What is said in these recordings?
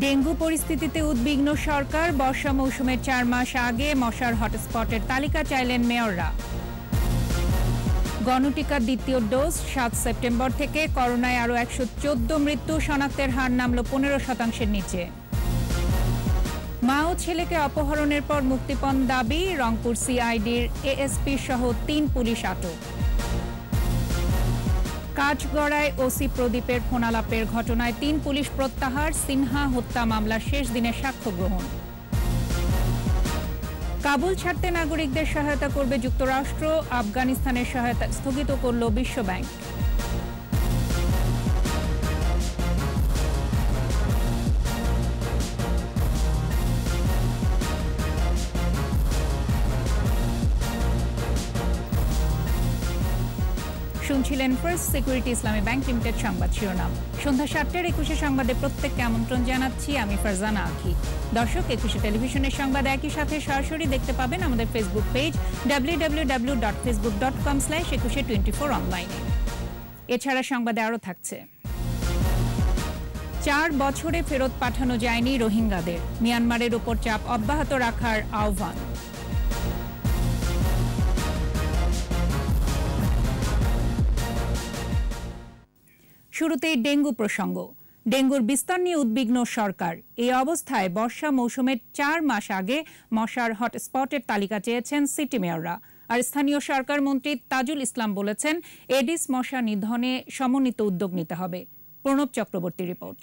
Dengue পরিস্থিতিতে উদ্বিগ্ন সরকার। বর্ষা মৌসুমের 4 মাস আগে মশার হটস্পটের তালিকা চাইলেন মেয়ররা। গণটিকার দ্বিতীয় ডোজ 7 সেপ্টেম্বর থেকে। করোনায় আরও 114 মৃত্যু, শনাক্তের হার নামল 15% নিচে। মা ও ছেলেকে অপহরণের পর মুক্তিপণ দাবি। রংপুর সিআইডির এএসপি সহ 3 পুলিশ আটক। কাঠগড়ায় ওসি প্রদীপের ফোনালাপের ঘটনায় 3 পুলিশ প্রত্যাহার। সিনহা হত্যা মামলার শেষ দিনে সাক্ষ্য গ্রহণ। কাবুল ছাড়তে নাগরিকদের সহায়তা করবে যুক্তরাষ্ট্র। আফগানিস্তানের সহায়তা স্থগিত করল বিশ্বব্যাংক। শুনছিলেন ফার্স্ট সিকিউরিটি ইসলামী ব্যাংক লিমিটেড সংবাদ শিরোনাম। সন্ধ্যা 7টার 21 সংবাদে প্রত্যেককে আমন্ত্রণ জানাচ্ছি আমি ফারজানা আখি। দর্শক, 21 টেলিভিশনের সংবাদ একই সাথে সরাসরি দেখতে পাবেন আমাদের ফেসবুক পেজ www.facebook.com/2124 অনলাইনে। এছাড়া সংবাদে আরও থাকছে, 4 বছরে ফেরত পাঠানো যায়নি রোহিঙ্গাদের। মিয়ানমারের উপর চাপ অব্যাহত রাখার আহ্বান। শুরুতেই ডেঙ্গু প্রসঙ্গ। ডেঙ্গুর বিস্তার নিয়ে উদ্বিগ্ন সরকার। এই অবস্থায় বর্ষা মৌসুমের 4 মাস আগে মশার হটস্পটের তালিকা চেয়েছেন সিটি মেয়ররা। আর স্থানীয় সরকার মন্ত্রী তাজুল ইসলাম বলেছেন, এডিস মশা নিধনে সমন্বিত উদ্যোগ নিতে হবে। প্রণব চক্রবর্তী রিপোর্ট।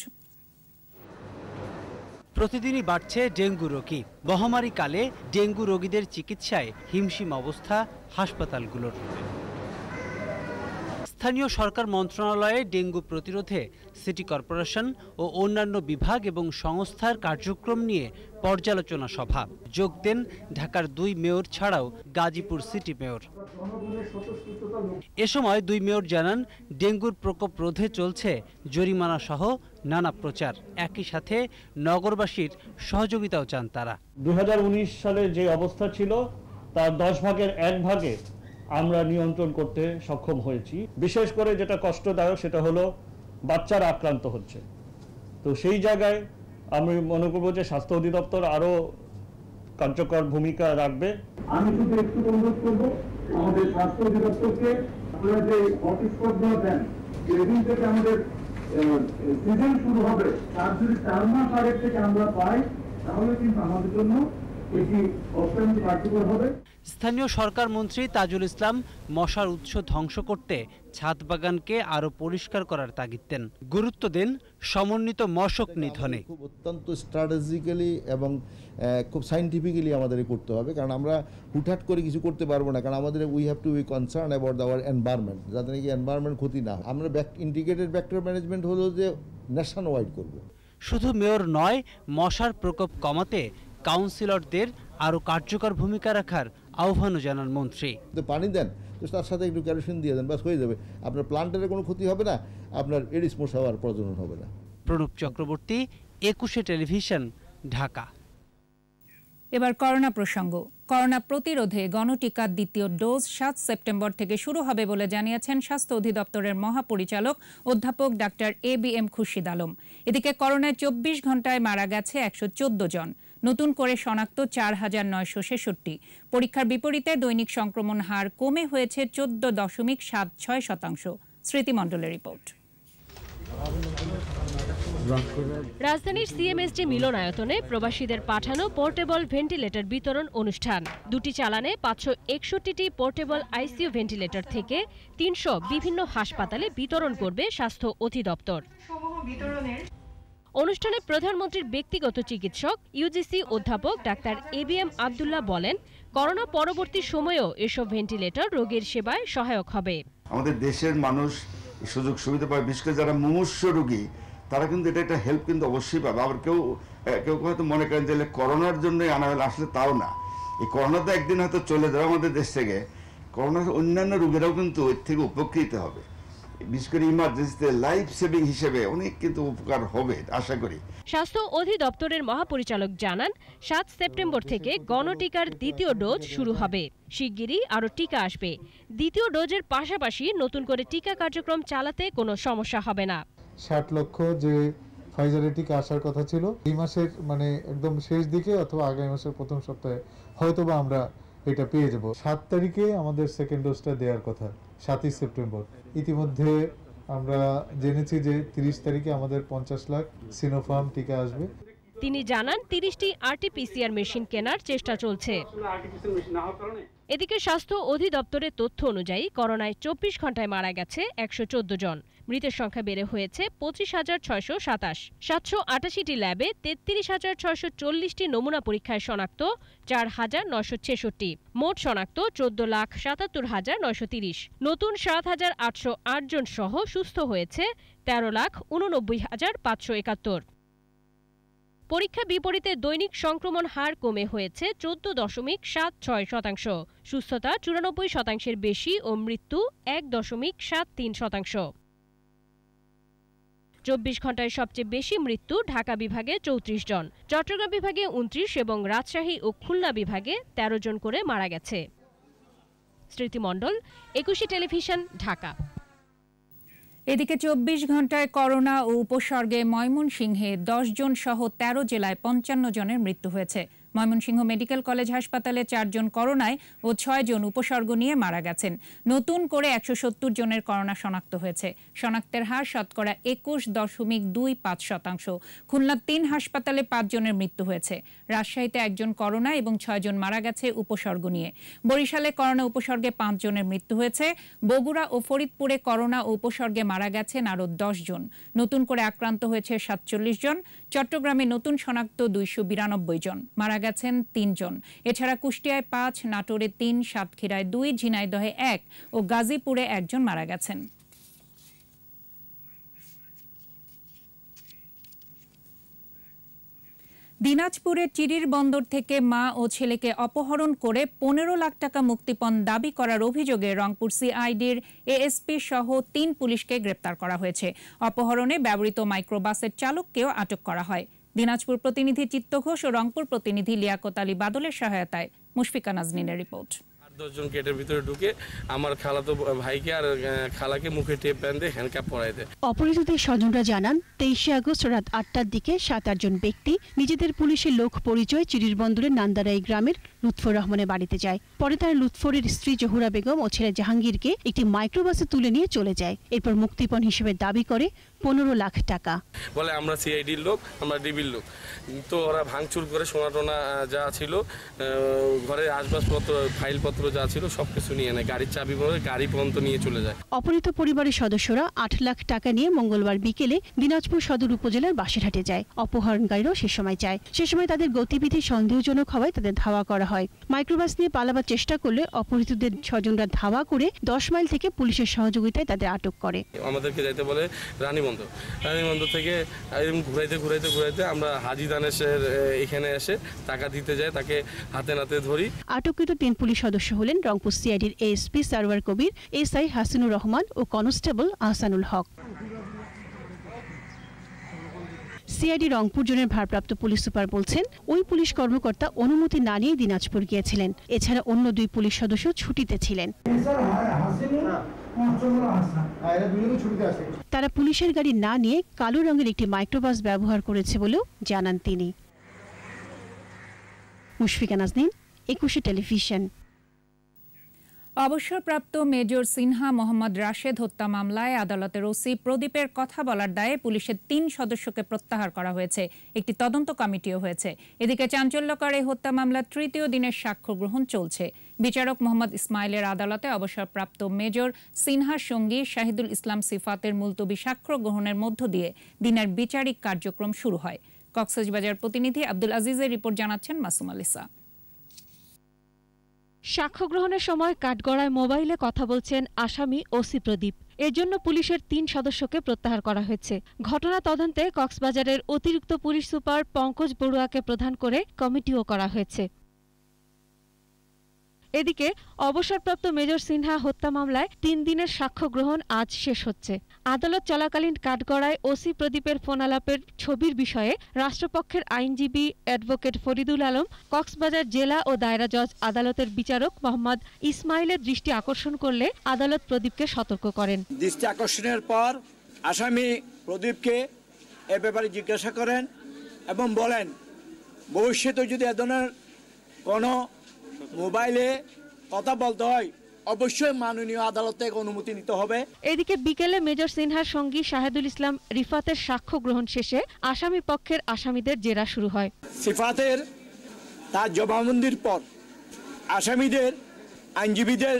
প্রতিদিনই বাড়ছে ডেঙ্গু রোগী। মহামারীকালে ডেঙ্গু রোগীদের চিকিৎসায় হিমশিম অবস্থা হাসপাতালগুলোর। স্থানীয় সরকার মন্ত্রণালয়ে ডেঙ্গু প্রতিরোধে সিটি কর্পোরেশন ও অন্যান্য বিভাগ এবং সংস্থার কার্যক্রম নিয়ে পর্যালোচনা সভা। যোগ দেন ঢাকার 2 মেয়র ছাড়াও গাজীপুর সিটি মেয়র। এ সময় 2 মেয়র জানান, ডেঙ্গুর প্রকোপ রোধে চলছে জরিমানা সহ নানা প্রচার। একই সাথে নগরবাসীর সহযোগিতাও চান তারা। 2019 সালে যে অবস্থা ছিল তার 10 ভাগের 1 ভাগে আমরা নিয়ন্ত্রণ করতে সক্ষম হয়েছি। বিশেষ করে যেটা কষ্টদায়ক সেটা হলো বাচ্চারা আক্রান্ত হচ্ছে। তো সেই জায়গায় আমি মনে করবো যে স্বাস্থ্য অধিদপ্তর আরো কার্যকর ভূমিকা রাখবে। আমি শুধু একটু অনুরোধ করবো আমাদের স্বাস্থ্য অধিদপ্তরকে, আপনারা যে হটস্পটগুলো দেন, যেদিন থেকে আমাদের সিজন শুরু হবে তার যদি 4 মাস আগের থেকে আমরা পাই তাহলে কিন্তু আমাদের জন্য এটি অত্যন্ত কার্যকর হবে। স্থানীয় সরকার মন্ত্রী তাজুল ইসলাম মশার উৎস ধ্বংস করতে ছাদ বাগানকে আরো পরিষ্কার করার তাগিদ দেন। গুরুত্ব দেন সমন্বিত মশক নিধনে। খুব অত্যন্ত স্ট্র্যাটেজিক্যালি এবং খুব সাইন্টিফিক্যালি আমাদের করতে হবে, কারণ আমরা হুটহাট করে কিছু করতে পারবো না। কারণ আমাদের we have to B concern about our environment, যাতে নাকি এনভায়রনমেন্ট ক্ষতি না হয়। আমরা ইন্টিগ্রেটেড ভেক্টর ম্যানেজমেন্ট হলো যে ন্যাশন ওয়াইড করবো। শুধু মেয়র নয়, মশার প্রকোপ কমাতে কাউন্সিলরদের আরো কার্যকর ভূমিকা রাখার আহ্বানও জানান মন্ত্রী। পানি দেন, তো তার সাথে একটু কেরোসিন দিয়ে দেন, বাস হয়ে যাবে। আপনার প্লান্টের কোনো ক্ষতি হবে না, আপনার এডিস মশা আর প্রজনন হবে না। প্রণব চক্রবর্তী, 21 টেলিভিশন, ঢাকা। এবার করোনা প্রসঙ্গ। করোনা প্রতিরোধে গণটিকার দ্বিতীয় ডোজ 7 সেপ্টেম্বর থেকে শুরু হবে বলে জানিয়েছেন স্বাস্থ্য অধিদপ্তরের মহাপরিচালক অধ্যাপক ডাক্তার ABM খুরশিদ আলম। এদিকে করোনায় 24 ঘন্টায় মারা গেছে 114 জন। নতুন করে শনাক্ত 4966। পরীক্ষার বিপরীতে দৈনিক সংক্রমণ হার কমে হয়েছে 14.76%। স্মৃতিমণ্ডলের রিপোর্ট। রাজধানীর সিএমএসডি মিলনায়তনে প্রবাসীদের পাঠানো পোর্টেবল ভেন্টিলেটর বিতরণ অনুষ্ঠান। 2টি চালানে 561টি পোর্টেবল আইসিইউ ভেন্টিলেটর থেকে 300 বিভিন্ন হাসপাতালে বিতরণ করবে স্বাস্থ্য অধিদপ্তর। অনুষ্ঠানে প্রধানমন্ত্রীর ব্যক্তিগত চিকিৎসক ইউজিসি অধ্যাপক ডাক্তার ABM আব্দুল্লাহ বলেন, করোনা পরবর্তী সময়েও এসব ভেন্টিলেটর রোগীর সেবায় সহায়ক হবে। আমাদের দেশের মানুষ সুযোগ সুবিধা পায়, বিশেষ করে যারা মুমূর্ষ রোগী তারা কিন্তু এটা একটা হেল্প কিন্তু অবশ্যই পাবে। আবার কেউ হয়তো মনে করেন যে করোনার জন্য আনা হলে, আসলে তাও না। এই করোনা তো একদিন হয়তো চলে যাবে আমাদের দেশ থেকে, করোনার অন্যান্য রোগীরাও কিন্তু এর থেকে উপকৃত হবে। বিশেষ করে ইমার্জেন্সিতে লাইফ সেভিং হিসেবে অনেক কিন্তু উপকার হবে আশা করি। স্বাস্থ্য অধিদপ্তরের মহাপরিচালক জানান, 7 সেপ্টেম্বর থেকে গণটিকার দ্বিতীয় ডোজ শুরু হবে। শিগগিরই আরও টিকা আসবে। দ্বিতীয় ডোজের পাশাপাশি নতুন করে টিকা কার্যক্রম চালাতে কোনো সমস্যা হবে না। 60 লক্ষ যে ফাইজারের টিকা আসার কথা ছিল এই মাসের মানে একদম শেষ দিকে অথবা আগামী মাসের প্রথম সপ্তাহে হয়তোবা আমরা এটা পেয়ে যাব। 7 তারিখে আমাদের সেকেন্ড ডোজটা দেওয়ার কথা, 7ই সেপ্টেম্বর। ইতিমধ্যে আমরা জেনেছি যে 30 তারিখে আমাদের 50 লাখ সিনোফার্ম টিকা আসবে। তিনি জানান 30টি আরটি-পিসিআর মেশিন কেনার চেষ্টা চলছে। এদিকে স্বাস্থ্য অধিদপ্তরের তথ্য অনুযায়ী করোনায় 24 ঘন্টায় মারা গেছে 114 জন। মৃতের সংখ্যা বেড়ে হয়েছে 25,627। 788টি ল্যাবে 33,640টি নমুনা পরীক্ষায় শনাক্ত 4,966। মোট শনাক্ত 14,77,930। নতুন 7,808 জন সহ সুস্থ হয়েছে 13,89,571। পরীক্ষা বিপরীতে দৈনিক সংক্রমণ হার কমে হয়েছে 14.76%। সুস্থতা 94%-এর বেশি ও মৃত্যু 1.73%। 24 ঘন্টায় সবচেয়ে বেশি মৃত্যু ঢাকা বিভাগে 34 জন, চট্টগ্রাম বিভাগে 29 এবং রাজশাহী ও খুলনা বিভাগে 13 জন করে মারা গেছে। স্মৃতি মণ্ডল, 21 টেলিভিশন, ঢাকা। এদিকে 24 ঘন্টায় করোনা ও উপসর্গে ময়মনসিংহে 10 জন সহ 13 জেলায় 55 জনের মৃত্যু হয়েছে। ময়মনসিংহ মেডিকেল কলেজ হাসপাতালে 4 জন করোনায় ও 6 জন উপসর্গ নিয়ে মারা গেছেন। নতুন করে 170 জনের করোনা শনাক্ত হয়েছে। শনাক্তের হার শতকরা 21.25%। খুলনা 3 হাসপাতালে 5 জনের মৃত্যু হয়েছে। রাজশাহীতে 1 জন করোনা এবং 6 জন মারা গেছে উপসর্গ নিয়ে। বরিশালে করোনা উপসর্গে 5 জনের মৃত্যু হয়েছে। বগুড়া ও ফরিদপুরে করোনা ও উপসর্গে মারা গেছেন আরও 10 জন। নতুন করে আক্রান্ত হয়েছে 47 জন। চট্টগ্রামে নতুন শনাক্ত 292 জন, মারা গেছেন 3 জন। এছাড়া কুষ্টিয়ায় 5, নাটোরে 3, সাতক্ষীরায় 2, ঝিনাইদহে 1 ও গাজীপুরে 1 জন মারা গেছেন। দিনাজপুরের চিরির বন্দর থেকে মা ও ছেলেকে অপহরণ করে 15 লাখ টাকা মুক্তিপণ দাবি করার অভিযোগে রংপুর সিআইডির এএসপি সহ 3 পুলিশকে গ্রেপ্তার করা হয়েছে। অপহরণে ব্যবহৃত মাইক্রোবাসের চালককেও আটক করা হয়। দিনাজপুর প্রতিনিধি চিত্ত ঘোষ ও রংপুর প্রতিনিধি লিয়াকত আলী বাদলের সহায়তায় মুশফিকা নাজনীনের রিপোর্ট। 10 জন গেটের ভিতরে ঢুকে আমার খালাতো ভাইকে আর খালাকে মুখে টেপ বেঁধে হ্যান্ডকাপ পরায় দেয়। অপহৃতদের স্বজনরা জানান 23 আগস্ট রাত 8টার দিকে 7-8 জন ব্যক্তি নিজেদের পুলিশের লোক পরিচয় চিরির বন্দরের নান্দারাই গ্রামের লুৎফর রহমানের বাড়িতে যায়। পরে তারা লুৎফরের স্ত্রী জহুরা বেগম ও ছেলে জাহাঙ্গীরকে একটি মাইক্রোবাসে তুলে নিয়ে চলে যায়। এরপর মুক্তিপণ হিসেবে দাবি করে 15 লাখ টাকা। বলে আমরা সিআইডির লোক, আমরা ডিবির লোক। তো ওরা ভাঙচুর করে সোনা টোনা যা ছিল, ঘরের আসবাবপত্র, ফাইলপত্র যা ছিল সবকিছু নিয়ে নেয়। গাড়ির চাবি বলে গাড়ি পর্যন্ত নিয়ে চলে যায়। অপহৃত পরিবারের সদস্যরা 8 লাখ টাকা নিয়ে মঙ্গলবার বিকেলে দিনাজপুর সদর উপজেলার বাসেরহাটে যায়। অপহরণকারীরাও সে সময় যায়। সে সময় তাদের গতিবিধি সন্দেহজনক হওয়ায় তাদের ধাওয়া করা হয়। মাইক্রোবাস নিয়ে পালাবার চেষ্টা করলে অপহৃতদের স্বজনরা ধাওয়া করে 10 মাইল থেকে পুলিশের সহযোগিতায় তাদের আটক করে। আমাদেরকে যাইতে বলে রানীবন্দর থেকে ঘুরাইতে আমরা হাজি দানেশের এখানে এসে টাকা দিতে যায়, তাকে হাতে নাতে ধরি। আটককৃত 3 পুলিশ সদস্য হলেন রংপুর সিআইডির এএসপি সারওয়ার কবির, এসআই হাসিনুর রহমান ও কনস্টেবল আহসানুল হক। সিআইডি রংপুর জোনের ভারপ্রাপ্ত পুলিশ সুপার বলছেন, ওই পুলিশ কর্মকর্তা অনুমতি না নিয়ে দিনাজপুর গিয়েছিলেন। এছাড়া অন্য 2 পুলিশ সদস্য ছুটিতে ছিলেন। তারা পুলিশের গাড়ি না নিয়ে কালো রঙের একটি মাইক্রোবাস ব্যবহার করেছে বলেও জানান তিনি। মুশফিকা নাজনীন, 21 টেলিভিশন। অবসরপ্রাপ্ত মেজর সিনহা মোহাম্মদ রাশেদ হত্যা মামলায় আদালতের ওসি প্রদীপের কথা বলার দায়ে পুলিশের 3 সদস্যকে প্রত্যাহার করা হয়েছে। একটি তদন্ত কমিটিও হয়েছে। এদিকে চাঞ্চল্যকর এই হত্যা মামলার 3য় দিনের সাক্ষ্য গ্রহণ চলছে। বিচারক মোহাম্মদ ইসমাইলের আদালতে অবসরপ্রাপ্ত মেজর সিনহার সঙ্গী শাহিদুল ইসলাম সিফাতের মুলতবি সাক্ষ্য গ্রহণের মধ্য দিয়ে দিনের বিচারিক কার্যক্রম শুরু হয়। কক্সবাজার প্রতিনিধি আব্দুল আজিজের রিপোর্ট জানাচ্ছেন মাসুম আলিসা। সাক্ষ্য গ্রহণের সময় কাঠগড়ায় মোবাইলে কথা বলছেন আসামি ওসি প্রদীপ। এর জন্য পুলিশের 3 সদস্যকে প্রত্যাহার করা হয়েছে। ঘটনা তদন্তে কক্সবাজারের অতিরিক্ত পুলিশ সুপার পঙ্কজ বড়ুয়াকে প্রধান করে কমিটিও করা হয়েছে। এদিকে অবসরপ্রাপ্ত মেজর সিনহা হত্যা মামলায় 3 দিনের সাক্ষ্য গ্রহণ আজ শেষ হচ্ছে। আদালত চলাকালীন কাঠগড়ায় ওসি প্রদীপের ফোনালাপের ছবির বিষয়ে রাষ্ট্রপক্ষের আইনজীবী অ্যাডভোকেট ফরিদুল আলম কক্সবাজার জেলা ও দায়রা জজ আদালতের বিচারক মোহাম্মদ ইসমাইলের দৃষ্টি আকর্ষণ করলে আদালত প্রদীপকে সতর্ক করেন। দৃষ্টি আকর্ষণের পর আসামি প্রদীপকে এ ব্যাপারে জিজ্ঞাসা করেন এবং বলেন ভবিষ্যতে যদি এ ধরনের কোনো মোবাইলে কথা বলতে হয় অবশ্যই মাননীয় আদালত থেকে অনুমতি নিতে হবে। এদিকে বিকেলে মেজর সিনহার সঙ্গী শাহেদুল ইসলাম রিফাতের সাক্ষ্য গ্রহণ শেষে আসামি পক্ষের আসামিদের জেরা শুরু হয়। সিফাতের তার জবানবন্দির পর আসামিদের আইনজীবীদের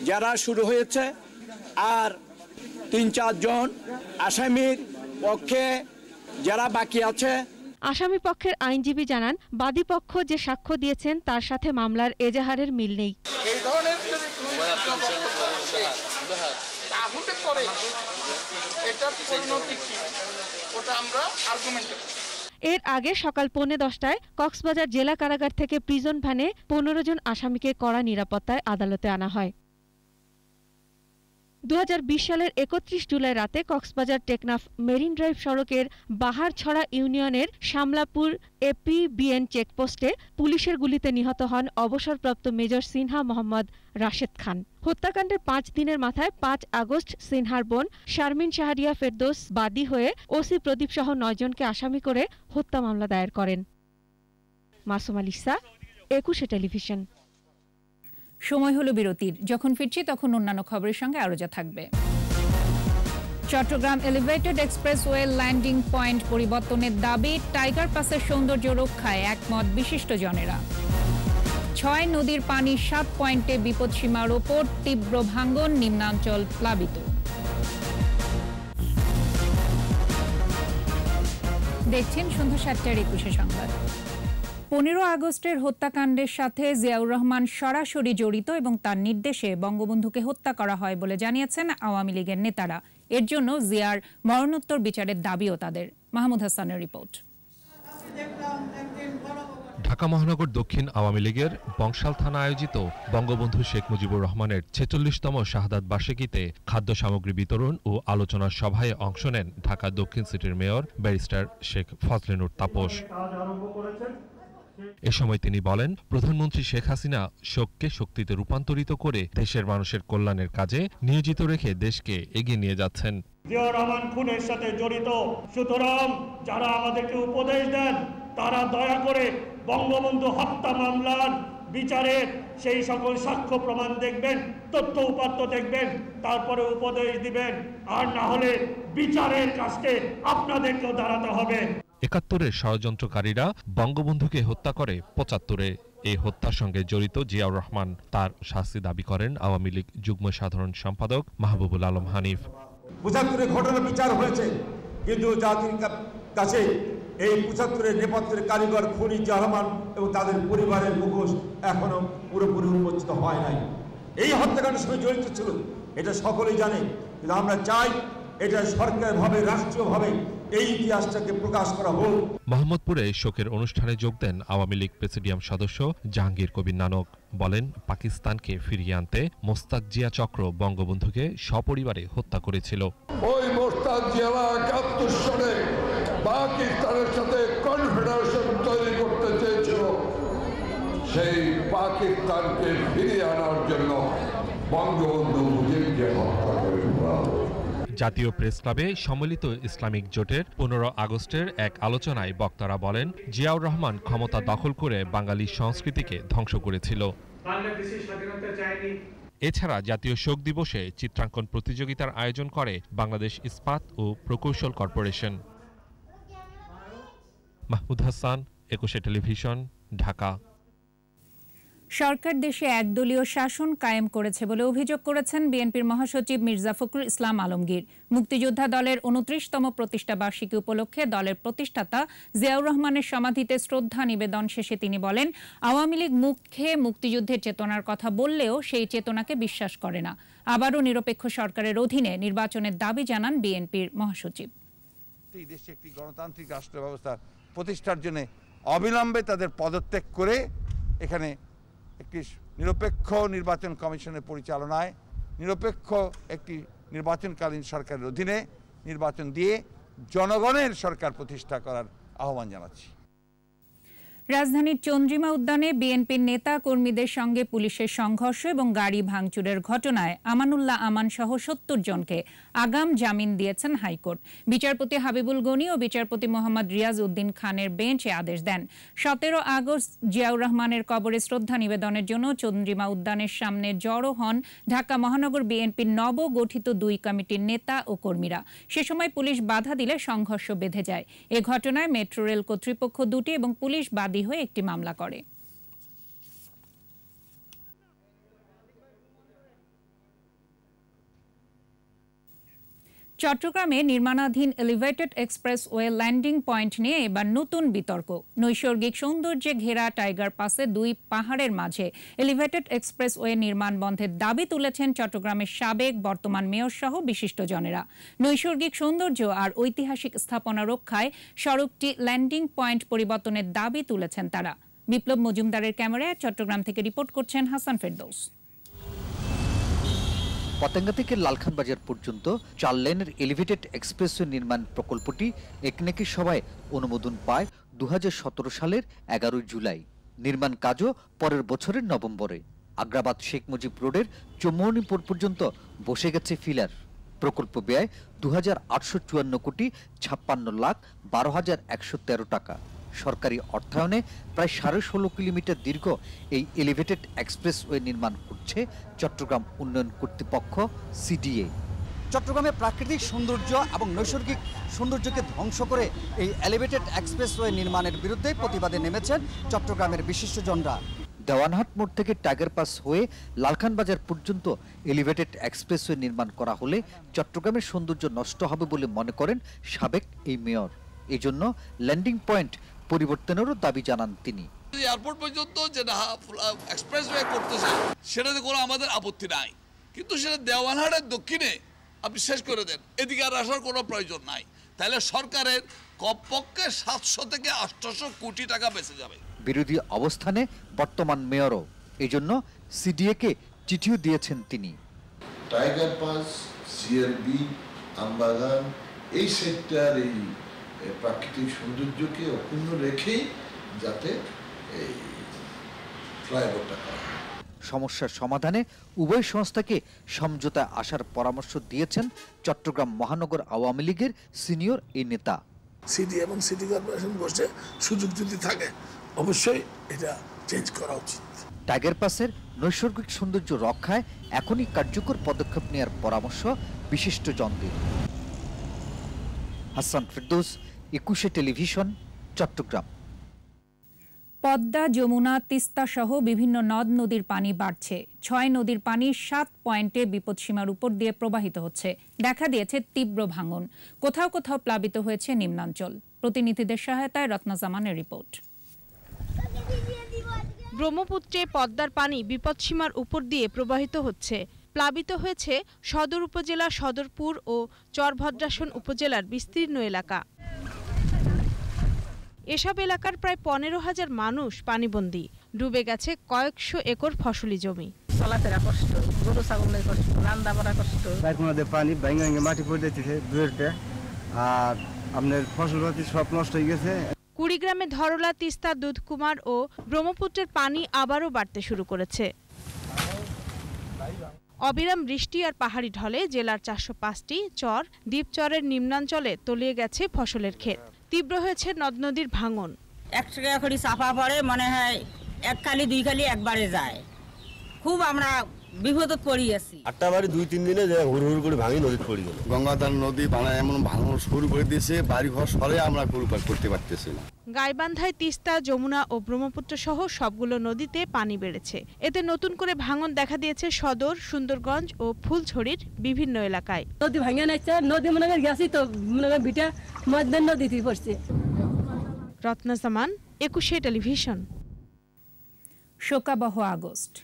জেরা শুরু হয়েছে, আর ৩-৪ জন আসামির পক্ষে যারা বাকি আছে। আসামি পক্ষের আইনজীবী জানান, বাদী পক্ষ যে সাক্ষ্য দিয়েছেন তার সাথে মামলার এজাহারের মিল নেই। এর আগে সকাল 10:15টায় কক্সবাজার জেলা কারাগার থেকে প্রিজন ভ্যানে 15 জন আসামিকে কড়া নিরাপত্তায় আদালতে আনা হয়। 2020 সালের 31 জুলাই রাতে কক্সবাজার টেকনাফ মেরিন ড্রাইভ সড়কের বাহারছড়া ইউনিয়নের শামলাপুর এপিবিএন চেকপোস্টে পুলিশের গুলিতে নিহত হন অবসরপ্রাপ্ত মেজর সিনহা মোহাম্মদ রাশেদ খান। হত্যাকাণ্ডের 5 দিনের মাথায় 5 আগস্ট সিনহার বোন শারমিন শাহরিয়া ফেরদৌস বাদী হয়ে ওসি প্রদীপ সহ 9 জনকে আসামি করে হত্যা মামলা দায়ের করেন। মাসুম আলিসা, 21 টেলিভিশন। সময় হলো বিরতির। যখন ফিরছি তখন অন্যান্য খবরের সঙ্গে আরো যা থাকবে। Chattogram elevated expressway landing point পরিবর্তনের দাবি, টাইগার পাসের সৌন্দর্য রক্ষায় একমত বিশিষ্টজনেরা। 6 নদীর পানি 7 পয়েন্টে বিপদসীমার ওপর, তীব্র ভাঙ্গন, নিম্নাঞ্চল প্লাবিত। দেখছেন সন্ধ্যা 7টার 21 সংবাদ। 15 আগস্টের হত্যাকাণ্ডের সাথে জিয়াউর রহমান সরাসরি জড়িত এবং তার নির্দেশে বঙ্গবন্ধুকে হত্যা করা হয় বলে জানিয়েছেন আওয়ামী লীগের নেতারা। এর জন্য জিয়ার মরণোত্তর বিচারের দাবিও তাদের। মাহমুদ হাসানের রিপোর্ট। ঢাকা মহানগর দক্ষিণ আওয়ামী লীগের বংশাল থানা আয়োজিত বঙ্গবন্ধু শেখ মুজিবুর রহমানের 46তম শাহাদাত বার্ষিকীতে খাদ্য সামগ্রী বিতরণ ও আলোচনা সভায় অংশ নেন ঢাকা দক্ষিণ সিটির মেয়র ব্যারিস্টার শেখ ফজলেনুর তাপস। এ সময় তিনি বলেন, প্রধানমন্ত্রী শেখ হাসিনা শোককে শক্তিতে রূপান্তরিত করে দেশের মানুষের কল্যাণের কাজে নিয়োজিত রেখে দেশকে এগিয়ে নিয়ে যাচ্ছেন। জিয়াউর রহমান খুনের সাথে জড়িত, সুতরাং যারা আমাদেরকে উপদেশ দেন তারা দয়া করে বঙ্গবন্ধু হত্যা মামলার বিচারের সেই সকল সাক্ষ্য প্রমাণ দেখবেন, তথ্য উপাত্ত দেখবেন, তারপরে উপদেশ দিবেন, আর না হলে বিচারের কাছে আপনাদেরকেও দাঁড়াতে হবে। ৭১-এর ষড়যন্ত্রকারীরা বঙ্গবন্ধুকে হত্যা করে ৭৫-এ। এই হত্যার সঙ্গে জড়িত জিয়াউর রহমান, তার শাস্তি দাবি করেন আওয়ামী লীগ যুগ্ম সাধারণ সম্পাদক মাহবুবুল আলম হানিফ। ৭৫-এর ঘটনা বিচার হয়েছে, কিন্তু জাতির কাছে এই ৭৫-এর নেপথ্যের কারিগর খুনি জিয়াউর রহমান এবং তাদের পরিবারের মুখোশ এখনো পুরোপুরি উন্মোচিত হয় নাই। এই হত্যাকাণ্ডের সঙ্গে জড়িত ছিল এটা সকলেই জানে, কিন্তু আমরা চাই এটা সরকারিভাবে, রাষ্ট্রীয়ভাবে এই ইতিহাসটাকে প্রকাশ করা হোক। মোহাম্মদপুরে শোকের অনুষ্ঠানে যোগ দেন আওয়ামী লীগ প্রেসিডিয়াম সদস্য জাহাঙ্গীর কবির নানক। বলেন, পাকিস্তানকে ফিরিয়ে আনতে মোস্তাক জিয়া চক্র বঙ্গবন্ধুকে সপরিবারে হত্যা করেছিল। ওই মোস্তাক জিয়া ৭১ সালে পাকিস্তানের সাথে কনফেডারেশন তৈরি করতে চেয়েছিল। সেই পাকিস্তানকে ফিরিয়ে আনার জন্য বঙ্গবন্ধু মুজিবকে হত্যা করেছিল। জাতীয় প্রেস ক্লাবে সম্মিলিত ইসলামিক জোটের 15 আগস্টের এক আলোচনায় বক্তারা বলেন, জিয়াউর রহমান ক্ষমতা দখল করে বাঙালি সংস্কৃতিকে ধ্বংস করেছিল। এছাড়া জাতীয় শোক দিবসে চিত্রাঙ্কন প্রতিযোগিতার আয়োজন করে বাংলাদেশ ইস্পাত ও প্রকৌশল কর্পোরেশন। মাহমুদ হাসান, 21 টেলিভিশন, ঢাকা। সরকার দেশে একদলীয় শাসন কায়েম করেছে বলে অভিযোগ করেছেন বিএনপির মহাসচিব মির্জা ফখরুল ইসলাম আলমগীর। মুক্তিযোদ্ধা দলের 29তম প্রতিষ্ঠা বার্ষিকী উপলক্ষে দলের প্রতিষ্ঠাতা জিয়াউর রহমানের সমাধিতে শ্রদ্ধা নিবেদন শেষে তিনি বলেন, আওয়ামী লীগ মুখে মুক্তিযুদ্ধের চেতনার কথা বললেও সেই চেতনাকে বিশ্বাস করে না। আবারও নিরপেক্ষ সরকারের অধীনে নির্বাচনের দাবি জানান বিএনপির মহাসচিব। এই দেশে একটি গণতান্ত্রিক রাষ্ট্র ব্যবস্থা প্রতিষ্ঠার জন্য অবিলম্বে তাদের পদত্যাগ করে এখানে একটি নিরপেক্ষ নির্বাচন কমিশনের পরিচালনায় নিরপেক্ষ একটি নির্বাচনকালীন সরকারের অধীনে নির্বাচন দিয়ে জনগণের সরকার প্রতিষ্ঠা করার আহ্বান জানাচ্ছি। রাজধানীর চন্দ্রিমা উদ্যানে বিএনপির নেতা কর্মীদের সঙ্গে পুলিশের সংঘর্ষ এবং গাড়ি ভাঙচুরের ঘটনায় আমানুল্লাহ আমান সহ ৭০ জনকে আগাম জামিন দিয়েছেন হাইকোর্ট। বিচারপতি হাবিবুল গনি ও বিচারপতি মোহাম্মদ রিয়াজ উদ্দিন খানের বেঞ্চ এ আদেশ দেন। ১৭ আগস্ট জিয়াউর রহমানের কবরে শ্রদ্ধা নিবেদনের জন্য চন্দ্রিমা উদ্যানের সামনে জড়ো হন ঢাকা মহানগর বিএনপির নবগঠিত ২ কমিটির নেতা ও কর্মীরা। সে সময় পুলিশ বাধা দিলে সংঘর্ষ বেঁধে যায়। এ ঘটনায় মেট্রো রেল কর্তৃপক্ষ দুটি এবং পুলিশ বাদী হয়ে একটি মামলা করে। চট্টগ্রামে নির্মাণাধীন এলিভেটেড এক্সপ্রেসওয়ে ল্যান্ডিং পয়েন্ট নিয়ে এবার নতুন বিতর্ক। নৈসর্গিক সৌন্দর্যে ঘেরা টাইগার পাসে ২ পাহাড়ের মাঝে এলিভেটেড এক্সপ্রেসওয়ে নির্মাণ বন্ধের দাবি তুলেছেন চট্টগ্রামের সাবেক বর্তমান মেয়র সহ বিশিষ্টজনেরা। নৈসর্গিক সৌন্দর্য আর ঐতিহাসিক স্থাপনা রক্ষায় সড়কটি ল্যান্ডিং পয়েন্ট পরিবর্তনের দাবি তুলেছেন তারা। বিপ্লব মজুমদারের ক্যামেরায় চট্টগ্রাম থেকে রিপোর্ট করছেন হাসান ফেরদৌস। পতেঙ্গা থেকে লালখান বাজার পর্যন্ত ৪ লেনের এলিভেটেড এক্সপ্রেসওয়ে নির্মাণ প্রকল্পটি একনেকি সভায় অনুমোদন পায় ২০১৭ সালের ১১ জুলাই। নির্মাণ কাজও পরের বছরের নভেম্বরে। আগ্রাবাদ শেখ মুজিব রোডের চৌমুহনীপুর পর্যন্ত বসে গেছে ফিলার। প্রকল্প ব্যয় ২,৮৫৪ কোটি ৫৬,১২,১১৩ টাকা। সরকারি অর্থায়নে প্রায় ১৬.৫ কিলোমিটার দীর্ঘ এই এলিভেটেড এক্সপ্রেসওয়ে নির্মাণ করছে চট্টগ্রাম উন্নয়ন কর্তৃপক্ষ সিডিএ। চট্টগ্রামে প্রাকৃতিক সৌন্দর্য এবং নৈসর্গিক সৌন্দর্যকে ধ্বংস করে এই এলিভেটেড এক্সপ্রেসওয়ে নির্মাণের বিরুদ্ধে প্রতিবাদে নেমেছেন চট্টগ্রামের বিশিষ্টজনরা। দেওয়ানহাট মোড় থেকে টাইগার পাস হয়ে লালখান বাজার পর্যন্ত এলিভেটেড এক্সপ্রেসওয়ে নির্মাণ করা হলে চট্টগ্রামের সৌন্দর্য নষ্ট হবে বলে মনে করেন সাবেক এই মেয়র। এজন্য ল্যান্ডিং পয়েন্ট পরিবর্তনেরও দাবি জানান তিনি। এয়ারপোর্ট পর্যন্ত যেটা এক্সপ্রেসওয়ে করতেছে সেটাতে কোনো আমাদের আপত্তি নাই, কিন্তু সেটা দেওয়ানহাটের দক্ষিণে আপনি শেষ করে দেন, এদিকে আর আসার কোনো প্রয়োজন নাই। তাহলে সরকারের কমপক্ষে ৭০০ থেকে ৮০০ কোটি টাকা বেঁচে যাবে। বিরোধী অবস্থানে বর্তমান মেয়রও, এজন্য সিডিএকে চিঠিও দিয়েছেন তিনি। টাইগার পাস, সিআরবি, আমবাগান এই সেক্টর এই প্রাকৃতিক সৌন্দর্যকে অক্ষুণ্ণ রেখেই যাতে এই ফ্লাইওভারটা করা হয়। সমস্যার সমাধানে উভয় সংস্থাকে সমঝোতায় আসার পরামর্শ দিয়েছেন চট্টগ্রাম মহানগর আওয়ামী লীগের সিনিয়র এই নেতা। সিটি এবং সিটি কর্পোরেশন বসে সুযোগ যদি থাকে অবশ্যই এটা চেঞ্জ করা উচিত। টাইগার পাসের নৈসর্গিক সৌন্দর্য রক্ষায় এখনই কার্যকর পদক্ষেপ নেওয়ার পরামর্শ বিশিষ্টজনদের। হাসান ফেরদৌস, ২১ টেলিভিশন, চট্টগ্রাম। পদ্মা, যমুনা, তিস্তা সহ বিভিন্ন নদ নদীর পানি বাড়ছে। ৬ নদীর পানি ৭ পয়েন্টে বিপদসীমার উপর দিয়ে প্রবাহিত হচ্ছে। দেখা দিয়েছে তীব্র ভাঙন। কোথাও কোথাও প্লাবিত হয়েছে নিম্নাঞ্চল। প্রতিনিধিদের সহায়তায় রত্না জামানের রিপোর্ট। ব্রহ্মপুত্রে পদ্মার পানি বিপদসীমার উপর দিয়ে প্রবাহিত হচ্ছে। প্লাবিত হয়েছে সদর উপজেলা, সদরপুর ও চরভদ্রাসন উপজেলার বিস্তীর্ণ এলাকা। এসব এলাকার প্রায় ১৫,০০০ মানুষ পানিবন্দী। ডুবে গেছে কয়েকশো একর ফসলি জমি। চলাফেরা কষ্ট, গরু ছাগলের কষ্ট, রান্না বাড়া কষ্ট। পানি ভেঙে ভেঙে মাটি পড়ে যাচ্ছে দুয়েরটা, আর আপনার ফসলপাতি সব নষ্ট হয়ে গেছে। কুড়িগ্রামে ধরলা, তিস্তা, দুধকুমার ও ব্রহ্মপুত্রের পানি আবারও বাড়তে শুরু করেছে। অবিরাম বৃষ্টি আর পাহাড়ি ঢলে জেলার ৪০৫টি চর, দ্বীপচরের নিম্নাঞ্চলে তলিয়ে গেছে ফসলের ক্ষেত। তীব্র হয়েছে নদ নদীর ভাঙন। ১ টাকা করে চাপা পড়ে, মনে হয় ১ কালি ২ কালি একবারে যায়। খুব আমরা বিপদত পড়ি আছি। ৮টা বাড়ি ২-৩ দিনে হুড় হুড় করে ভাঙি নদীতে পড়ে গেল। গঙ্গাধার নদী বানায় এমন ভাঙন শুরু করে দিয়েছে, বাড়ি ঘর সরে আমরা করতে পারতেছি না। গাইবান্ধায় তিস্তা, যমুনা ও ব্রহ্মপুত্র সহ সবগুলো নদীতে পানি বেড়েছে। এতে নতুন করে ভাঙন দেখা দিয়েছে সদর, সুন্দরগঞ্জ ও ফুলছড়ির বিভিন্ন এলাকায়। নদী ভাঙে নাইছে, নদী মনে করে গেছি তো মনে করে ভিটা মধ্যে নদীতে পড়ছে। রত্না জামান, ২১ টেলিভিশন। শোকাবহ আগস্ট।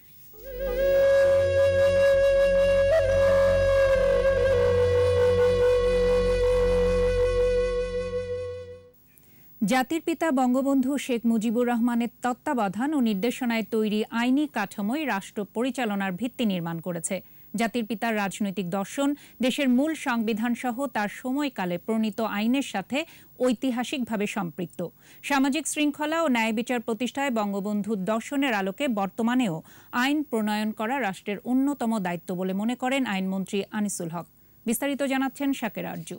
জাতির পিতা বঙ্গবন্ধু শেখ মুজিবুর রহমানের তত্ত্বাবধান ও নির্দেশনায় তৈরি আইনি কাঠামোই রাষ্ট্র পরিচালনার ভিত্তি নির্মাণ করেছে। জাতির পিতার রাজনৈতিক দর্শন দেশের মূল সংবিধান সহ তার সময়কালে প্রণীত আইনের সাথে ঐতিহাসিকভাবে সম্পৃক্ত। সামাজিক শৃঙ্খলা ও ন্যায় বিচার প্রতিষ্ঠায় বঙ্গবন্ধুর দর্শনের আলোকে বর্তমানেও আইন প্রণয়ন করা রাষ্ট্রের অন্যতম দায়িত্ব বলে মনে করেন আইনমন্ত্রী আনিসুল হক। বিস্তারিত জানাচ্ছেন শাকের আরজু।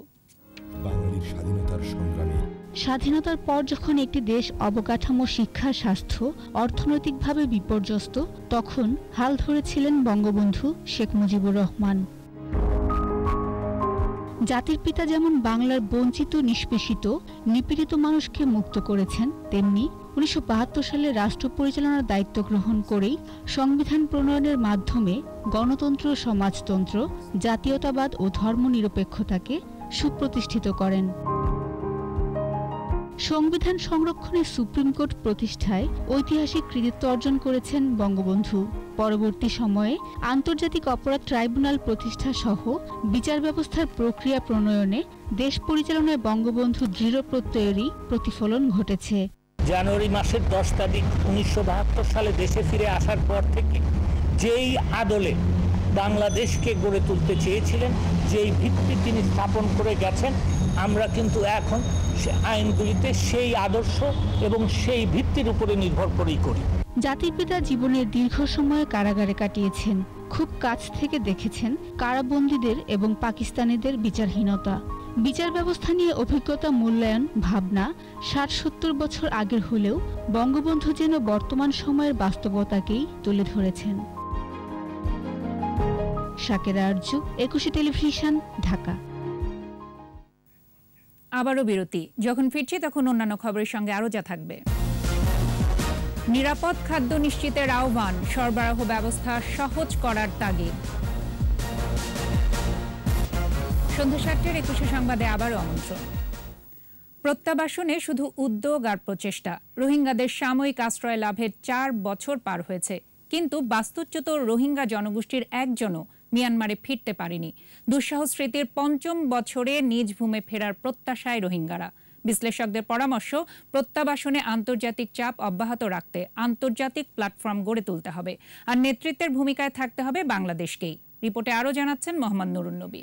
বাঙালির স্বাধীনতার সংগ্রামী স্বাধীনতার পর যখন একটি দেশ অবকাঠামো, শিক্ষা, স্বাস্থ্য, অর্থনৈতিকভাবে বিপর্যস্ত, তখন হাল ধরেছিলেন বঙ্গবন্ধু শেখ মুজিবুর রহমান। জাতির পিতা যেমন বাংলার বঞ্চিত, নিষ্পেষিত, নিপীড়িত মানুষকে মুক্ত করেছেন, তেমনি 1972 সালে রাষ্ট্র পরিচালনার দায়িত্ব গ্রহণ করেই সংবিধান প্রণয়নের মাধ্যমে গণতন্ত্র, সমাজতন্ত্র, জাতীয়তাবাদ ও ধর্মনিরপেক্ষতাকে সুপ্রতিষ্ঠিত করেন। সংবিধান সংরক্ষণে সুপ্রিম কোর্ট প্রতিষ্ঠায় ঐতিহাসিক কৃতিত্ব অর্জন করেছেন বঙ্গবন্ধু। পরবর্তী সময়ে আন্তর্জাতিক অপরাধ ট্রাইব্যুনাল প্রতিষ্ঠা সহ বিচার ব্যবস্থার প্রক্রিয়া প্রণয়নে দেশ পরিচালনায় বঙ্গবন্ধু দৃঢ় প্রত্যয়েরই প্রতিফলন ঘটেছে। জানুয়ারি মাসের 10 তারিখ 1972 সালে দেশে ফিরে আসার পর থেকে যেই আদলে বাংলাদেশকে গড়ে তুলতে চেয়েছিলেন, যেই ভিত্তি তিনি স্থাপন করে গেছেন, আমরা কিন্তু এখন আইনগুলিতে সেই আদর্শ এবং সেই ভিত্তির উপরে নির্ভর করেই করি। জাতির পিতা জীবনের দীর্ঘ সময় কারাগারে কাটিয়েছেন। খুব কাছ থেকে দেখেছেন কারাবন্দীদের এবং পাকিস্তানিদের বিচারহীনতা। বিচার ব্যবস্থা নিয়ে অভিজ্ঞতা, মূল্যায়ন, ভাবনা 60-70 বছর আগের হলেও বঙ্গবন্ধু যেন বর্তমান সময়ের বাস্তবতাকেই তুলে ধরেছেন। শাকের আরজু, 21 টেলিভিশন, ঢাকা। আবারও বিরতি। যখন ফিরছি তখন অন্যান্য খবরের সঙ্গে আরও যা থাকবে। নিরাপদ খাদ্য নিশ্চিতের আহ্বান, সরবরাহ ব্যবস্থা সহজ করার তাগিদ। সন্ধ্যা 7টার 21 সংবাদে আবারও আমন্ত্রণ। প্রত্যাবাসনে শুধু উদ্যোগ আর প্রচেষ্টা। রোহিঙ্গাদের সাময়িক আশ্রয় লাভের 4 বছর পার হয়েছে, কিন্তু বাস্তুচ্যুত রোহিঙ্গা জনগোষ্ঠীর একজনও মিয়ানমারে ফিরতে পারেনি। দুঃসাহ স্মৃতির 5ম বছরে নিজ ভূমে ফেরার প্রত্যাশায় রোহিঙ্গারা। বিশ্লেষকদের পরামর্শ, প্রত্যাবাসনে আন্তর্জাতিক চাপ অব্যাহত রাখতে আন্তর্জাতিক প্ল্যাটফর্ম গড়ে তুলতে হবে, আর নেতৃত্বের ভূমিকায় থাকতে হবে বাংলাদেশকেই। রিপোর্টে আরও জানাচ্ছেন মোহাম্মদ নুরুন নবী।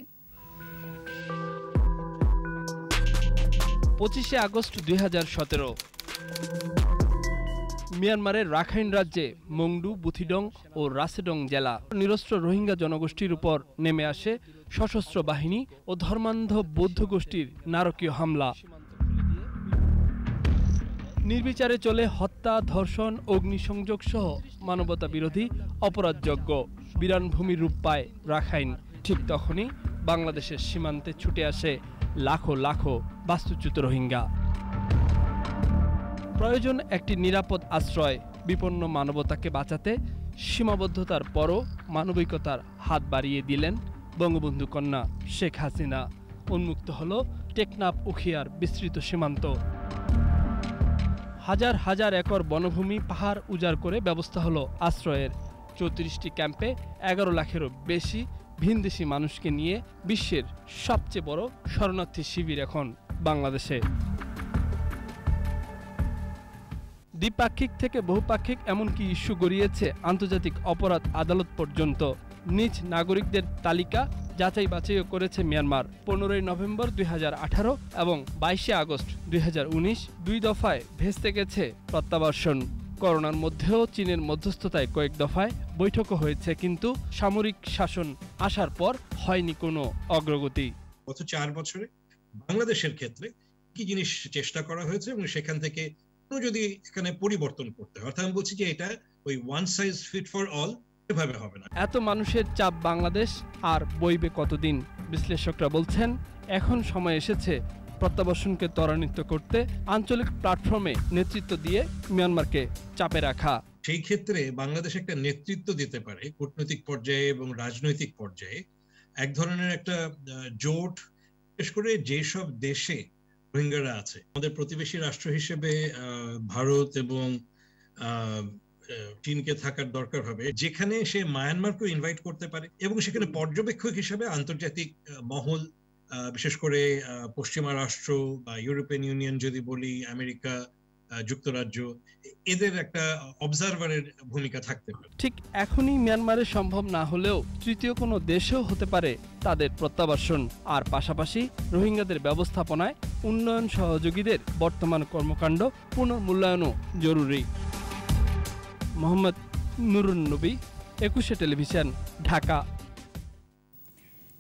25 আগস্ট 2017 মিয়ানমারের রাখাইন রাজ্যে মংডু, বুথিডং ও রাসেডং জেলা নিরস্ত্র রোহিঙ্গা জনগোষ্ঠীর উপর নেমে আসে সশস্ত্র বাহিনী ও ধর্মান্ধ বৌদ্ধ গোষ্ঠীর নারকীয় হামলা। নির্বিচারে চলে হত্যা, ধর্ষণ, অগ্নিসংযোগ সহ মানবতা বিরোধী অপরাধযজ্ঞ। বিরানভূমির রূপ পায় রাখাইন। ঠিক তখনই বাংলাদেশের সীমান্তে ছুটে আসে লাখো লাখো বাস্তুচ্যুত রোহিঙ্গা। প্রয়োজন একটি নিরাপদ আশ্রয়। বিপন্ন মানবতাকে বাঁচাতে সীমাবদ্ধতার পরও মানবিকতার হাত বাড়িয়ে দিলেন বঙ্গবন্ধু কন্যা শেখ হাসিনা। উন্মুক্ত হল টেকনাফ উখিয়ার বিস্তৃত সীমান্ত। হাজার হাজার একর বনভূমি, পাহাড় উজাড় করে ব্যবস্থা হলো আশ্রয়ের। 34টি ক্যাম্পে 11 লাখেরও বেশি ভিনদেশি মানুষকে নিয়ে বিশ্বের সবচেয়ে বড় শরণার্থী শিবির এখন বাংলাদেশে। দ্বিপাক্ষিক থেকে বহুপাক্ষিক এমনকি ইস্যু গড়িয়েছে আন্তর্জাতিক অপরাধ আদালত পর্যন্ত। নিজ নাগরিকদের তালিকা যাচাই বাছাইও করেছে মিয়ানমার। 15 নভেম্বর 2018 এবং 22 আগস্ট 2019 2 দফায় ভেস্তে গেছে প্রত্যাবাসন। করোনার মধ্যেও চীনের মধ্যস্থতায় কয়েক দফায় বৈঠকও হয়েছে, কিন্তু সামরিক শাসন আসার পর হয়নি কোনো অগ্রগতি। গত 4 বছরে বাংলাদেশের ক্ষেত্রে কি জিনিস চেষ্টা করা হয়েছে এবং সেখান থেকে যদি এখানে পরিবর্তন করতে হয়, অর্থাৎ আমি বলছি যে এটা ওই one size fit for all এভাবে হবে না। এত মানুষের চাপ বাংলাদেশ আর বইবে কতদিন? বিশ্লেষকরা বলছেন এখন সময় এসেছে প্রত্যাবাসনকে ত্বরান্বিত করতে আঞ্চলিক প্ল্যাটফর্মে নেতৃত্ব দিয়ে মিয়ানমারকে চাপে রাখা। সেই ক্ষেত্রে বাংলাদেশ একটা নেতৃত্ব দিতে পারে কূটনৈতিক পর্যায়ে এবং রাজনৈতিক পর্যায়ে। এক ধরনের একটা জোট, বিশেষ করে যেসব দেশে রোহিঙ্গারা আছে, আমাদের প্রতিবেশী রাষ্ট্র হিসেবে ভারত এবং চীনকে থাকার দরকার হবে, যেখানে সে মায়ানমারকে ইনভাইট করতে পারে এবং সেখানে পর্যবেক্ষক হিসেবে আন্তর্জাতিক মহল, বিশেষ করে পশ্চিমা রাষ্ট্র বা ইউরোপিয়ান ইউনিয়ন যদি বলি, আমেরিকা, যুক্তরাজ্য, এদের একটা অবজারভারের ভূমিকা থাকতে পারে। ঠিক এখনই মিয়ানমারে সম্ভব না হলেও তৃতীয় কোনো দেশেও হতে পারে তাদের প্রত্যাবাসন। আর পাশাপাশি রোহিঙ্গাদের ব্যবস্থাপনায় উন্নয়ন সহযোগীদের বর্তমান কর্মকাণ্ড পুনর্মূল্যায়নও জরুরি। মোহাম্মদ নুরুন নবী, 21 টেলিভিশন, ঢাকা।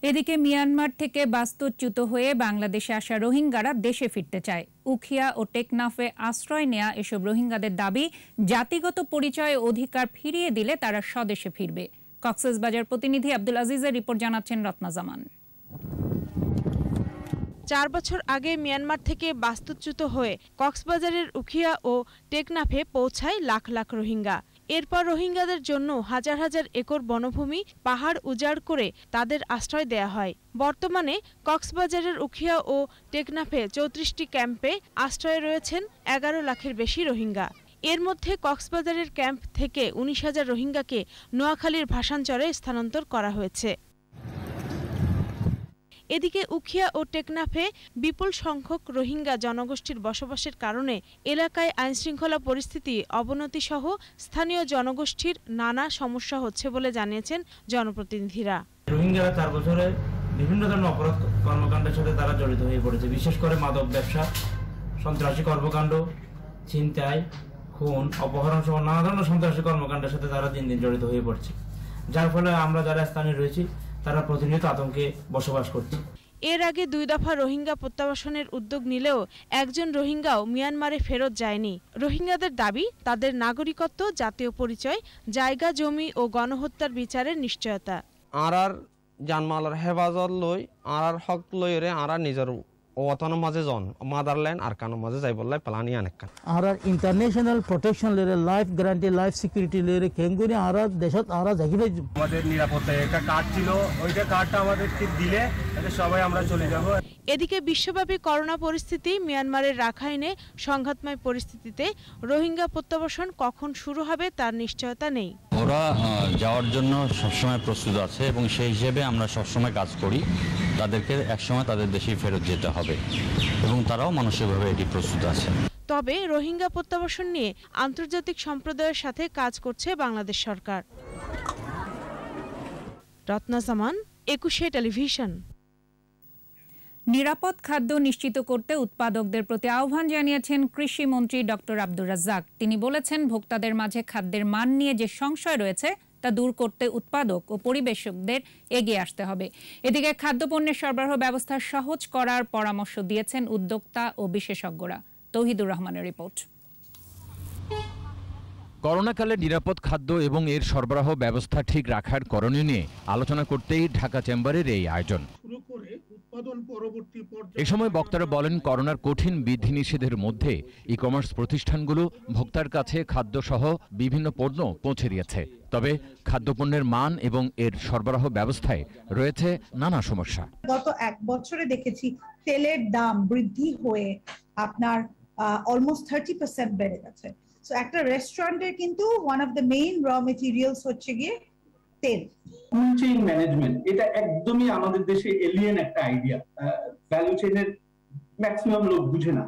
এদিকে মিয়ানমার থেকে বাস্তুচ্যুত হয়ে বাংলাদেশে আসা রোহিঙ্গারা দেশে ফিরতে চায়। উখিয়া ও টেকনাফে আশ্রয় নেয়া এসব রোহিঙ্গাদের দাবি, জাতিগত পরিচয় অধিকার ফিরিয়ে দিলে তারা স্বদেশে ফিরবে। কক্সবাজার প্রতিনিধি আব্দুল আজিজের রিপোর্ট, জানাচ্ছেন রত্না জামান। 4 বছর আগে মিয়ানমার থেকে বাস্তুচ্যুত হয়ে কক্সবাজারের উখিয়া ও টেকনাফে পৌঁছায় লাখ লাখ রোহিঙ্গা। এরপর রোহিঙ্গাদের জন্য হাজার হাজার একর বনভূমি, পাহাড় উজাড় করে তাদের আশ্রয় দেয়া হয়। বর্তমানে কক্সবাজারের উখিয়া ও টেকনাফে 34টি ক্যাম্পে আশ্রয়ে রয়েছেন 11 লাখের বেশি রোহিঙ্গা। এর মধ্যে কক্সবাজারের ক্যাম্প থেকে 19,000 রোহিঙ্গাকে নোয়াখালীর ভাসানচরে স্থানান্তর করা হয়েছে। এদিকে উখিয়া ও টেকনাফে বিপুল সংখ্যক রোহিঙ্গা জনগোষ্ঠীর বসবাসের কারণে এলাকায় আইনশৃঙ্খলা পরিস্থিতি অবনতি সহ স্থানীয় জনগোষ্ঠীর নানা সমস্যা হচ্ছে বলে জানিয়েছেন জনপ্রতিনিধিরা। রোহিঙ্গারা 4 বছরে বিভিন্ন ধরনের অপরাধ কর্মকাণ্ডের সাথে তারা জড়িত হয়ে পড়েছে, বিশেষ করে মাদক ব্যবসা, সন্ত্রাসী কর্মকাণ্ড, ছিনতাই, খুন, অপহরণ সহ নানা ধরনের সন্ত্রাসী কর্মকাণ্ডের সাথে তারা দিন দিন জড়িত হয়ে পড়ছে, যার ফলে আমরা যারা স্থানীয় রয়েছি তারা প্রতিনিয়ত আতঙ্কে বসবাস করছে। এর আগে 2 দফা রোহিঙ্গা প্রত্যাবাসনের উদ্যোগ নিলেও একজন রোহিঙ্গাও মিয়ানমারে ফেরত যায়নি। রোহিঙ্গাদের দাবি, তাদের নাগরিকত্ব, জাতীয় পরিচয়, জায়গা জমি ও গণহত্যার বিচারের নিশ্চয়তা। আর জানমালার হেফাজত লই আর হক লইরে আর নিজের ওয়াতনের মাঝে জন মাদারল্যান্ড আর কানো মাঝে যাই বললাই প্লানি অনেক আর ইন্টারন্যাশনাল প্রোটেকশন লেরে লাইফ গ্যারান্টি লাইফ সিকিউরিটি লেরে কেঙ্গুনি আর দেশত আর জাগিবে। আমাদের নিরাপত্তা একটা কার্ড ছিল, ওইটা কার্ডটা আমাদেরকে দিলে সবাই আমরা চলে যাব। এদিকে বিশ্বব্যাপী করোনা পরিস্থিতি, মিয়ানমারের রাখাইনে সংঘাতময় পরিস্থিতিতে রোহিঙ্গা প্রত্যাবাসন কখন শুরু হবে তার নিশ্চয়তা নেই। ওরা যাওয়ার জন্য সবসময় প্রস্তুত আছে এবং সেই হিসেবে আমরা সবসময় কাজ করি। তাদেরকে একসময় তাদের দেশে ফেরত যেতে হবে এবং তারাও মানসিকভাবে এটি প্রস্তুত আছে। তবে রোহিঙ্গা প্রত্যাবাসন নিয়ে আন্তর্জাতিক সম্প্রদায়ের সাথে কাজ করছে বাংলাদেশ সরকার। রত্না জামান, 21 টেলিভিশন। নিরাপদ খাদ্য নিশ্চিত করতে উৎপাদকদের প্রতি আহ্বান জানিয়েছেন কৃষিমন্ত্রী ডক্টর আব্দুর রাজ্জাক। তিনি বলেছেন, ভোক্তাদের মাঝে খাদ্যের মান নিয়ে যে সংশয় রয়েছে তা দূর করতে উৎপাদক ও পরিবেশকদের এগিয়ে আসতে হবে। এদিকে খাদ্যপণ্যের সরবরাহ ব্যবস্থা সহজ করার পরামর্শ দিয়েছেন উদ্যোক্তা ও বিশেষজ্ঞরা। তৌহিদুর রহমানের রিপোর্ট। করোনাকালে নিরাপদ খাদ্য এবং এর সরবরাহ ব্যবস্থা ঠিক রাখার করণীয় নিয়ে আলোচনা করতেই ঢাকা চেম্বারের এই আয়োজন। এ সময় বক্তারা বলেন, করোনার কঠিন বিধিনিষেধের মধ্যে ই কমার্স প্রতিষ্ঠানগুলো ভোক্তার কাছে খাদ্যসহ বিভিন্ন পণ্য পৌঁছে দিয়েছে। তবে খাদ্যপণ্যের মান এবং এর সরবরাহ ব্যবস্থায় রয়েছে নানা সমস্যা। গত 1 বছরে দেখেছি তেলের দাম বৃদ্ধি হয়ে আপনার অলমোস্ট 30% বেড়ে গেছে। সো একটা রেস্টুরেন্টের কিন্তু one of the main raw materials হচ্ছে গিয়ে তেল। ফুড চেইন ম্যানেজমেন্ট এটা একদমই আমাদের দেশে এলিয়েন একটা আইডিয়া। ভ্যালু চেইনের ম্যাক্সিমাম লোক বুঝে না,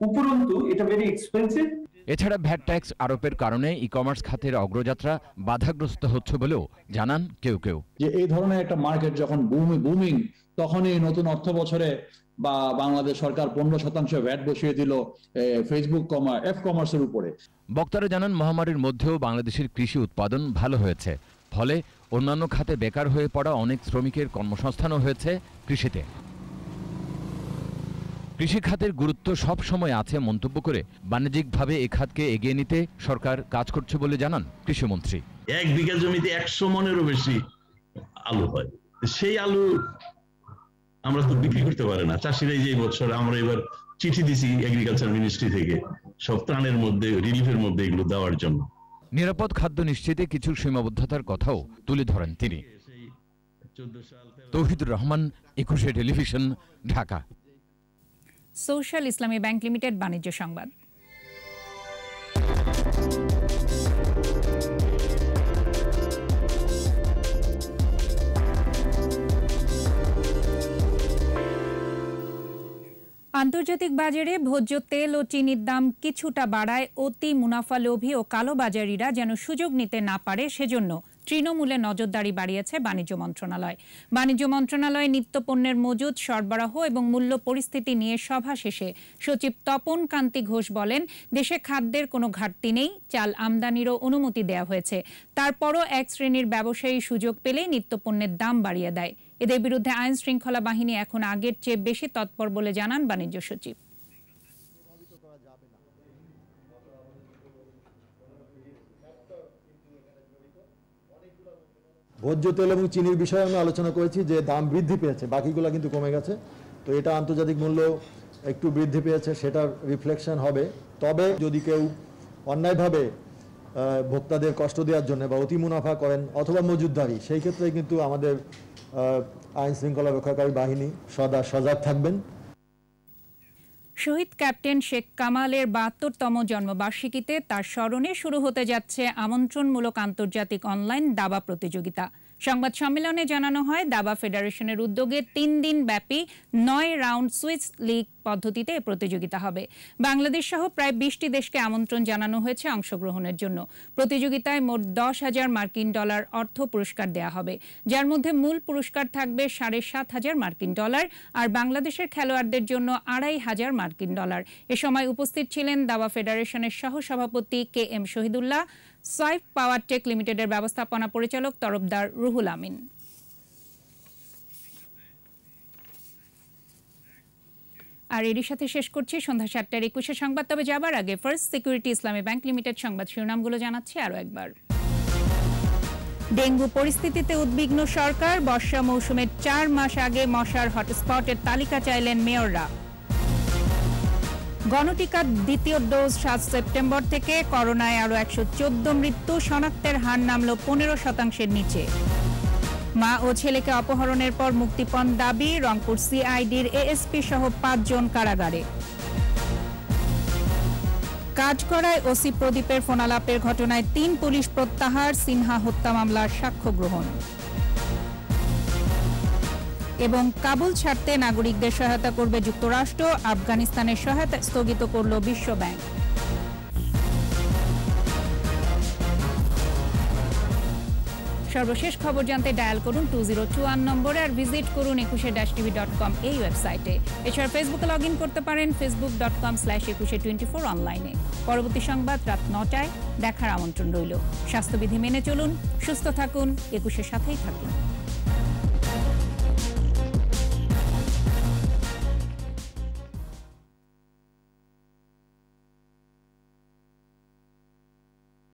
উপরন্তু এটা ভেরি এক্সপেন্সিভ। এছাড়া ভ্যাট ট্যাক্স আরোপের কারণে ই কমার্স খাতের অগ্রযাত্রা বাধাগ্রস্ত হচ্ছে বলেও জানান কেউ কেউ। যে এই ধরনের একটা মার্কেট যখন বুমিং, তখনই নতুন অর্থ বছরে বা বাংলাদেশ সরকার 15% ভ্যাট বসিয়ে দিল ফেসবুক কমার্সের উপরে। বক্তারা জানান, মহামারীর মধ্যেও বাংলাদেশের কৃষি উৎপাদন ভালো হয়েছে, ফলে অন্যান্য খাতে বেকার হয়ে পড়া অনেক শ্রমিকের কর্মসংস্থানও হয়েছে কৃষিতে। কৃষি খাতের গুরুত্ব সব সময় আছে মন্তব্য করে বাণিজ্যিকভাবে এ খাতকে এগিয়ে নিতে সরকার কাজ করছে বলে জানান কৃষিমন্ত্রী। 1 বিঘা জমিতে 100 মনেরও বেশি আলু হয়, সেই আলু আমরা তো বিক্রি করতে পারি না। চাষিরা যে বছর আমরা এবার চিঠি দিছি এগ্রিকালচার মিনিস্ট্রি থেকে সব ত্রাণের মধ্যে, রিলিফের মধ্যে এগুলো দেওয়ার জন্য। নিরাপদ খাদ্য নিশ্চিতে কিছু সীমাবদ্ধতার কথাও তুলে ধরেন তিনি। তৌহিদুর রহমান, 21 টেলিভিশন, ঢাকা। সোশ্যাল ইসলামী ব্যাংক লিমিটেড বাণিজ্য সংবাদ। আন্তর্জাতিক বাজারে ভোজ্য তেল ও চিনির দাম কিছুটা বাড়ায় অতি মুনাফালোভী ও কালোবাজারিরা যেন সুযোগ নিতে না পারে সেজন্য তৃণমূলে নজরদারি বাড়িয়েছে বাণিজ্য মন্ত্রণালয়। বাণিজ্য মন্ত্রণালয় নিত্যপণ্যের মজুদ, সরবরাহ এবং মূল্য পরিস্থিতি নিয়ে সভা শেষে সচিব তপন কান্তি ঘোষ বলেন, দেশে খাদ্যের কোনো ঘাটতি নেই, চাল আমদানিরও অনুমতি দেওয়া হয়েছে। তারপরও এক শ্রেণীর ব্যবসায়ী সুযোগ পেলেই নিত্যপণ্যের দাম বাড়িয়ে দেয়। এদের বিরুদ্ধে আইন শৃঙ্খলা বাহিনী এখন আগের চেয়ে বেশি তৎপর বলে জানান বাণিজ্য সচিব। ভোজ্য তেল এবং চিনির বিষয়ে আমরা আলোচনা করেছি যে দাম বৃদ্ধি পেয়েছে, বাকিগুলো কিন্তু কমে গেছে। তো এটা আন্তর্জাতিক মূল্য একটু বৃদ্ধি পেয়েছে, সেটার রিফ্লেকশন হবে। তবে যদি কেউ অন্যায়ভাবে ভোক্তাদের কষ্ট দেওয়ার জন্য বা অতি মুনাফা করেন অথবা মজুদদারি, সেই ক্ষেত্রে কিন্তু আমাদের আইন শৃঙ্খলা রক্ষাকারী বাহিনী সদা সজাগ থাকবেন। শহীদ ক্যাপ্টেন শেখ কামালের ৭২তম জন্মবার্ষিকীতে তার স্মরণে শুরু হতে যাচ্ছে আমন্ত্রণমূলক আন্তর্জাতিক অনলাইন দাবা প্রতিযোগিতা। সংবাদ সম্মেলনে জানানো হয়, দাবা ফেডারেশনের উদ্যোগে ৩ দিন ব্যাপী ৯ রাউন্ড সুইস লিগ পদ্ধতিতে প্রতিযোগিতা হবে। বাংলাদেশ সহ প্রায় ২০টি দেশকে আমন্ত্রণ জানানো হয়েছে অংশগ্রহণের জন্য। প্রতিযোগিতায় মোট $১০,০০০ মার্কিন অর্থ পুরস্কার দেয়া হবে, যার মধ্যে মূল পুরস্কার থাকবে $৭,৫০০ মার্কিন আর বাংলাদেশের খেলোয়াড়দের জন্য $২,৫০০ মার্কিন। এ সময় উপস্থিত ছিলেন দাবা ফেডারেশনের সহসভাপতি KM শহীদুল্লাহ, সাইফ পাওয়ার টেক লিমিটেডের ব্যবস্থাপনা পরিচালক তরফদার রুহুল আমিন। আর এরই সাথে শেষ করছি সন্ধ্যা ৭:২১ সংবাদ। তবে যাবার আগে ফার্স্ট সিকিউরিটি ইসলামী ব্যাংক লিমিটেড সংবাদ শিরোনামগুলো জানাচ্ছি আরও একবার। ডেঙ্গু পরিস্থিতিতে উদ্বিগ্ন সরকার, বর্ষা মৌসুমের ৪ মাস আগে মশার হটস্পটের তালিকা চাইলেন মেয়ররা। গণটিকার দ্বিতীয় ডোজ ৭ সেপ্টেম্বর থেকে, করোনায় আরও ১১৪ মৃত্যু, শনাক্তের হার নামল ১৫% নিচে। মা ও ছেলেকে অপহরণের পর মুক্তিপণ দাবি, রংপুর সিআইডির এএসপি সহ ৫ জন কারাগারে। কাজ করায় ওসি প্রদীপের ফোনালাপের ঘটনায় ৩ পুলিশ প্রত্যাহার, সিনহা হত্যা মামলার সাক্ষ্য গ্রহণ। এবং কাবুল ছাড়তে নাগরিকদের সহায়তা করবে যুক্তরাষ্ট্র, আফগানিস্তানের সহায়তা স্থগিত করল বিশ্ব ব্যাংক। সর্বশেষ খবর জানতে ডায়াল করুন 2021 নম্বরে আর ভিজিট করুন 21-tv.com এই ওয়েবসাইটে। এছাড়া ফেসবুকে লগ ইন করতে পারেন facebook.com/2124 অনলাইনে। পরবর্তী সংবাদ রাত 9টায় দেখার আমন্ত্রণ রইল। স্বাস্থ্যবিধি মেনে চলুন, সুস্থ থাকুন, 21-এর সাথেই থাকুন।